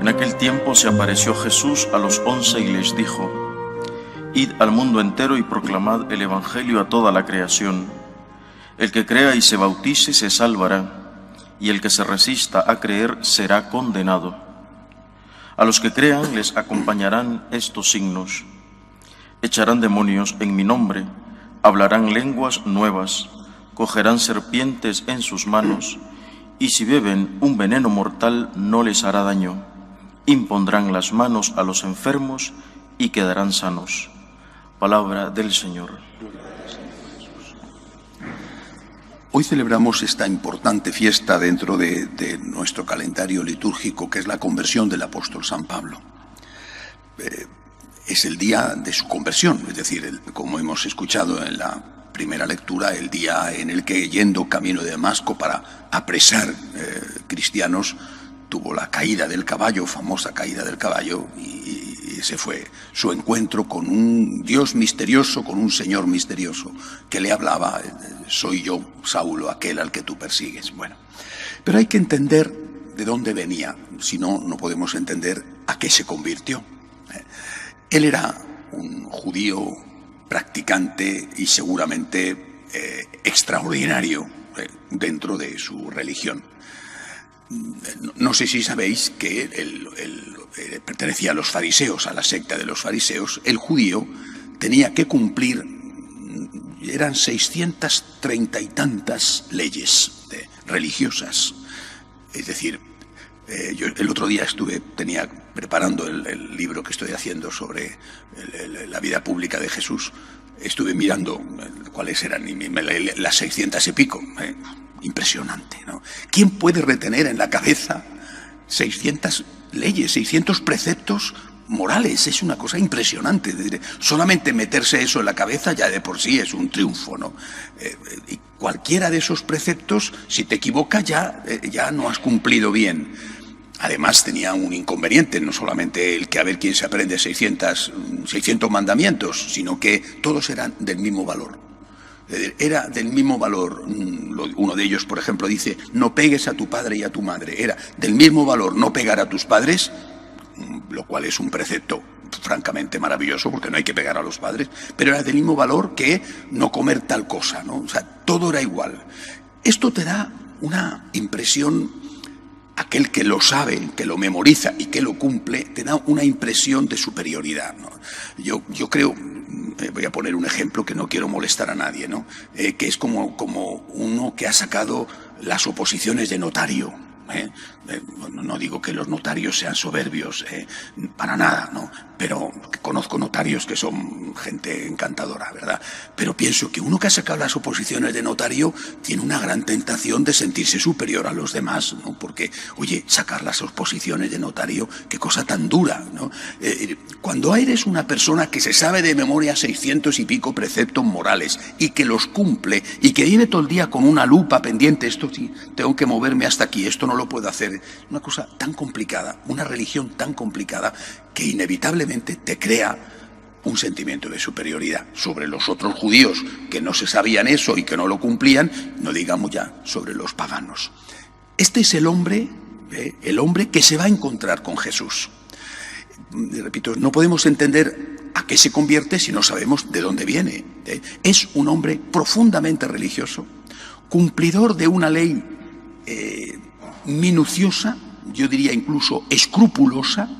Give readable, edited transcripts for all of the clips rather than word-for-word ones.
En aquel tiempo se apareció Jesús a los 11 y les dijo: Id al mundo entero y proclamad el Evangelio a toda la creación. El que crea y se bautice se salvará, y el que se resista a creer será condenado. A los que crean les acompañarán estos signos: echarán demonios en mi nombre, hablarán lenguas nuevas, cogerán serpientes en sus manos, y si beben un veneno mortal no les hará daño. Impondrán las manos a los enfermos y quedarán sanos. Palabra del Señor. Hoy celebramos esta importante fiesta dentro de nuestro calendario litúrgico, que es la conversión del apóstol San Pablo. Es el día de su conversión, es decir, como hemos escuchado en la primera lectura, el día en el que, yendo camino de Damasco para apresar cristianos, tuvo la caída del caballo, famosa caída del caballo, y ese fue su encuentro con un Dios misterioso, con un Señor misterioso, que le hablaba: soy yo, Saulo, aquel al que tú persigues. Bueno, pero hay que entender de dónde venía, si no, no podemos entender a qué se convirtió. Él era un judío practicante y seguramente extraordinario dentro de su religión. No sé si sabéis que él pertenecía a los fariseos, a la secta de los fariseos. El judío tenía que cumplir, eran 630 y tantas leyes religiosas. Es decir, yo el otro día tenía preparando el libro que estoy haciendo sobre la vida pública de Jesús. Estuve mirando cuáles eran y me leí las 600 y pico. Impresionante, ¿no? ¿Quién puede retener en la cabeza 600 leyes, 600 preceptos morales? Es una cosa impresionante. Solamente meterse eso en la cabeza ya de por sí es un triunfo, ¿no? Y cualquiera de esos preceptos, si te equivocas, ya no has cumplido bien. Además tenía un inconveniente, no solamente el que a ver quién se aprende 600 mandamientos, sino que todos eran del mismo valor. Era del mismo valor. Uno de ellos, por ejemplo, dice: no pegues a tu padre y a tu madre. Era del mismo valor no pegar a tus padres, lo cual es un precepto francamente maravilloso, porque no hay que pegar a los padres, pero era del mismo valor que no comer tal cosa, ¿no? O sea, todo era igual. Esto te da una impresión, aquel que lo sabe, que lo memoriza y que lo cumple, te da una impresión de superioridad, ¿no? Yo creo, voy a poner un ejemplo que no quiero molestar a nadie, ¿no? Que es como uno que ha sacado las oposiciones de notario. No digo que los notarios sean soberbios, para nada, ¿no? Pero conozco notarios que son gente encantadora, ¿verdad? Pero pienso que uno que ha sacado las oposiciones de notario tiene una gran tentación de sentirse superior a los demás, ¿no? Porque, oye, sacar las oposiciones de notario, qué cosa tan dura, ¿no? Cuando eres una persona que se sabe de memoria 600 y pico preceptos morales y que los cumple y que vive todo el día con una lupa pendiente, esto sí, tengo que moverme hasta aquí, esto no lo puedo hacer. Una cosa tan complicada, una religión tan complicada, que inevitablemente te crea un sentimiento de superioridad sobre los otros judíos que no se sabían eso y que no lo cumplían, no digamos ya sobre los paganos. Este es el hombre que se va a encontrar con Jesús. Repito, no podemos entender a qué se convierte si no sabemos de dónde viene. Es un hombre profundamente religioso, cumplidor de una ley minuciosa, yo diría incluso escrupulosa,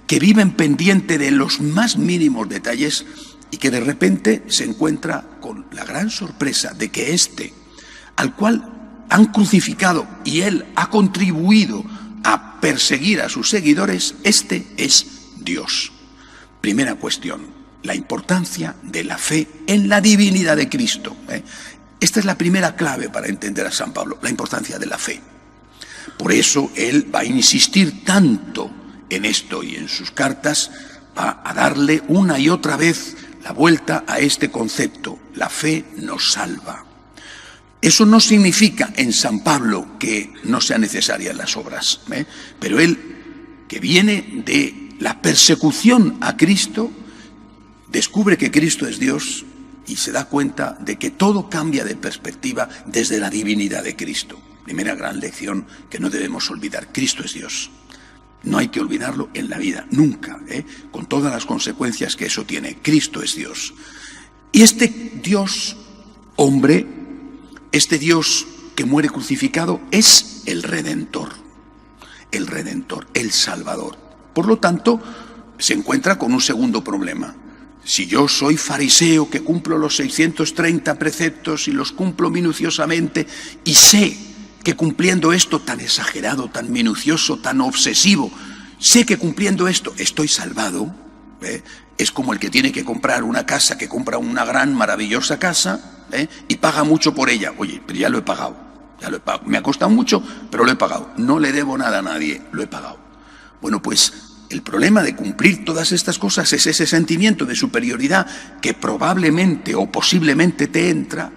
que vive en pendiente de los más mínimos detalles y que de repente se encuentra con la gran sorpresa de que al cual han crucificado y él ha contribuido a perseguir a sus seguidores, es Dios. Primera cuestión, la importancia de la fe en la divinidad de Cristo. Esta es la primera clave para entender a San Pablo, la importancia de la fe. Por eso él va a insistir tanto en esto, y en sus cartas va a darle una y otra vez la vuelta a este concepto: la fe nos salva. Eso no significa en San Pablo que no sean necesarias las obras, pero él, que viene de la persecución a Cristo, descubre que Cristo es Dios y se da cuenta de que todo cambia de perspectiva desde la divinidad de Cristo. Primera gran lección que no debemos olvidar: Cristo es Dios. No hay que olvidarlo en la vida, nunca, con todas las consecuencias que eso tiene. Cristo es Dios. Y este Dios hombre, este Dios que muere crucificado, es el Redentor, el Salvador. Por lo tanto, se encuentra con un segundo problema. Si yo soy fariseo que cumplo los 630 preceptos y los cumplo minuciosamente y sé que cumpliendo esto tan exagerado, tan minucioso, tan obsesivo, sé que cumpliendo esto estoy salvado, es como el que tiene que comprar una casa, que compra una gran, maravillosa casa, y paga mucho por ella. Oye, pero ya lo he pagado, me ha costado mucho, pero lo he pagado. No le debo nada a nadie, lo he pagado. Bueno, pues el problema de cumplir todas estas cosas es ese sentimiento de superioridad que probablemente o posiblemente te entra,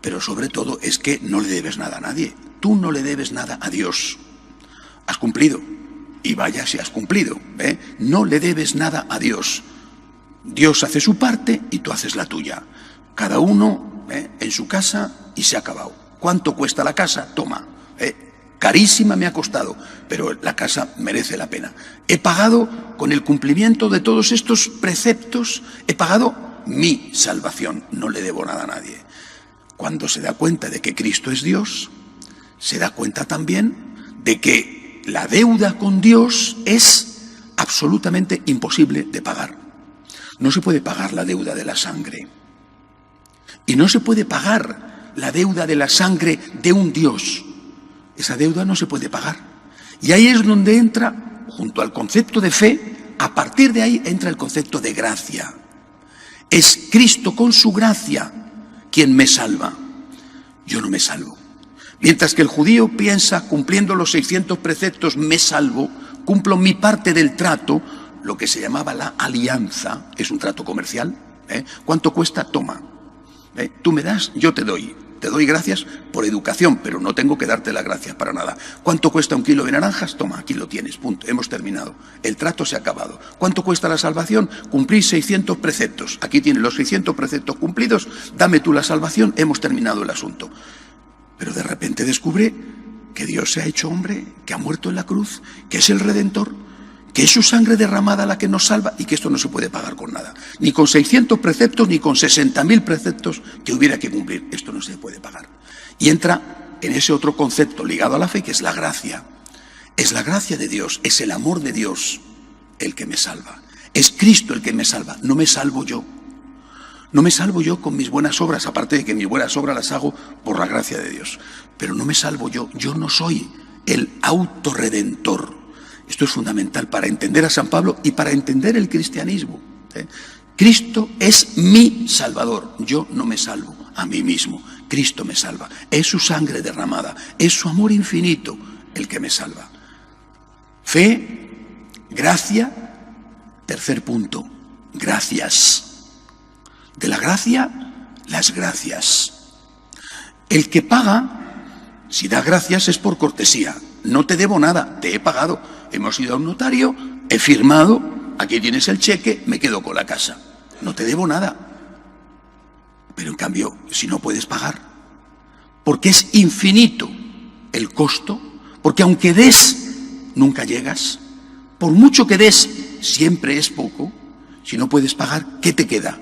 pero sobre todo es que no le debes nada a nadie. Tú no le debes nada a Dios. Has cumplido. Y vaya si has cumplido. No le debes nada a Dios. Dios hace su parte y tú haces la tuya. Cada uno en su casa y se ha acabado. ¿Cuánto cuesta la casa? Toma. Carísima me ha costado, pero la casa merece la pena. He pagado con el cumplimiento de todos estos preceptos, he pagado mi salvación. No le debo nada a nadie. Cuando se da cuenta de que Cristo es Dios, se da cuenta también de que la deuda con Dios es absolutamente imposible de pagar. No se puede pagar la deuda de la sangre. Y no se puede pagar la deuda de la sangre de un Dios. Esa deuda no se puede pagar. Y ahí es donde entra, junto al concepto de fe, a partir de ahí entra el concepto de gracia. Es Cristo con su gracia quien me salva. Yo no me salvo. Mientras que el judío piensa, cumpliendo los 600 preceptos, me salvo, cumplo mi parte del trato, lo que se llamaba la alianza, es un trato comercial. ¿Cuánto cuesta? Toma. Tú me das, yo te doy. Te doy gracias por educación, pero no tengo que darte las gracias para nada. ¿Cuánto cuesta un kilo de naranjas? Toma, aquí lo tienes, punto, hemos terminado. El trato se ha acabado. ¿Cuánto cuesta la salvación? Cumplir 600 preceptos. Aquí tienes los 600 preceptos cumplidos, dame tú la salvación, hemos terminado el asunto. Pero de repente descubre que Dios se ha hecho hombre, que ha muerto en la cruz, que es el Redentor, que es su sangre derramada la que nos salva y que esto no se puede pagar con nada. Ni con 600 preceptos, ni con 60.000 preceptos que hubiera que cumplir. Esto no se puede pagar. Y entra en ese otro concepto ligado a la fe, que es la gracia. Es la gracia de Dios, es el amor de Dios el que me salva. Es Cristo el que me salva, no me salvo yo. No me salvo yo con mis buenas obras, aparte de que mis buenas obras las hago por la gracia de Dios. Pero no me salvo yo no soy el autorredentor. Esto es fundamental para entender a San Pablo y para entender el cristianismo. Cristo es mi Salvador. Yo no me salvo a mí mismo. Cristo me salva. Es su sangre derramada. Es su amor infinito el que me salva. Fe, gracia. Tercer punto. Gracias. De la gracia, las gracias. El que paga, si da gracias es por cortesía. No te debo nada, te he pagado. Hemos ido a un notario, he firmado, aquí tienes el cheque, me quedo con la casa. No te debo nada. Pero en cambio, si no puedes pagar, porque es infinito el costo, porque aunque des, nunca llegas. Por mucho que des, siempre es poco. Si no puedes pagar, ¿qué te queda?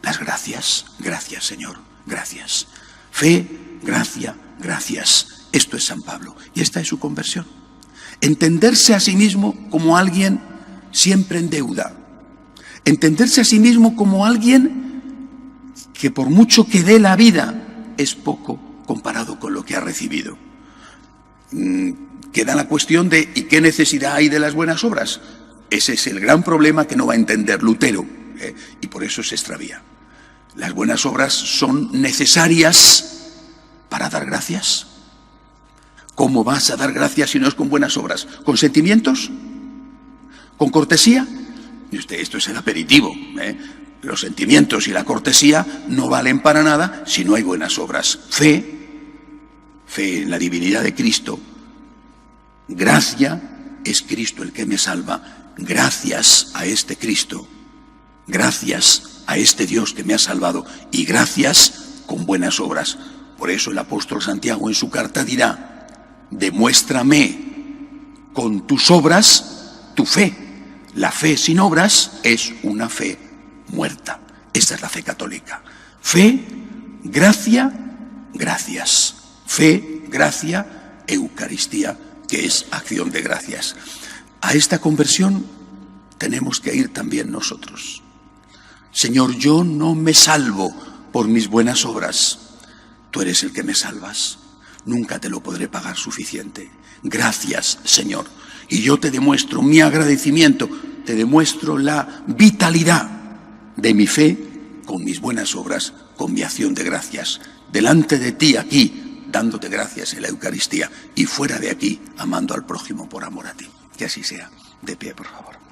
Las gracias. Gracias, Señor. Gracias. Fe, gracia, gracias. Esto es San Pablo. Y esta es su conversión. Entenderse a sí mismo como alguien siempre en deuda. Entenderse a sí mismo como alguien que por mucho que dé la vida es poco comparado con lo que ha recibido. Queda la cuestión de ¿y qué necesidad hay de las buenas obras? Ese es el gran problema que no va a entender Lutero, y por eso se extravía. Las buenas obras son necesarias para dar gracias. ¿Cómo vas a dar gracias si no es con buenas obras? ¿Con sentimientos? ¿Con cortesía? Y usted, esto es el aperitivo. Los sentimientos y la cortesía no valen para nada si no hay buenas obras. Fe en la divinidad de Cristo. Gracia, es Cristo el que me salva. Gracias a este Cristo. Gracias a este Dios que me ha salvado. Y gracias con buenas obras. Por eso el apóstol Santiago en su carta dirá: demuéstrame con tus obras tu fe. La fe sin obras es una fe muerta. Esta es la fe católica. Fe, gracia, gracias. Fe, gracia, Eucaristía, que es acción de gracias. A esta conversión tenemos que ir también nosotros. Señor, yo no me salvo por mis buenas obras. Tú eres el que me salvas. Nunca te lo podré pagar suficiente. Gracias, Señor. Y yo te demuestro mi agradecimiento, te demuestro la vitalidad de mi fe con mis buenas obras, con mi acción de gracias. Delante de ti aquí, dándote gracias en la Eucaristía, y fuera de aquí, amando al prójimo por amor a ti. Que así sea. De pie, por favor.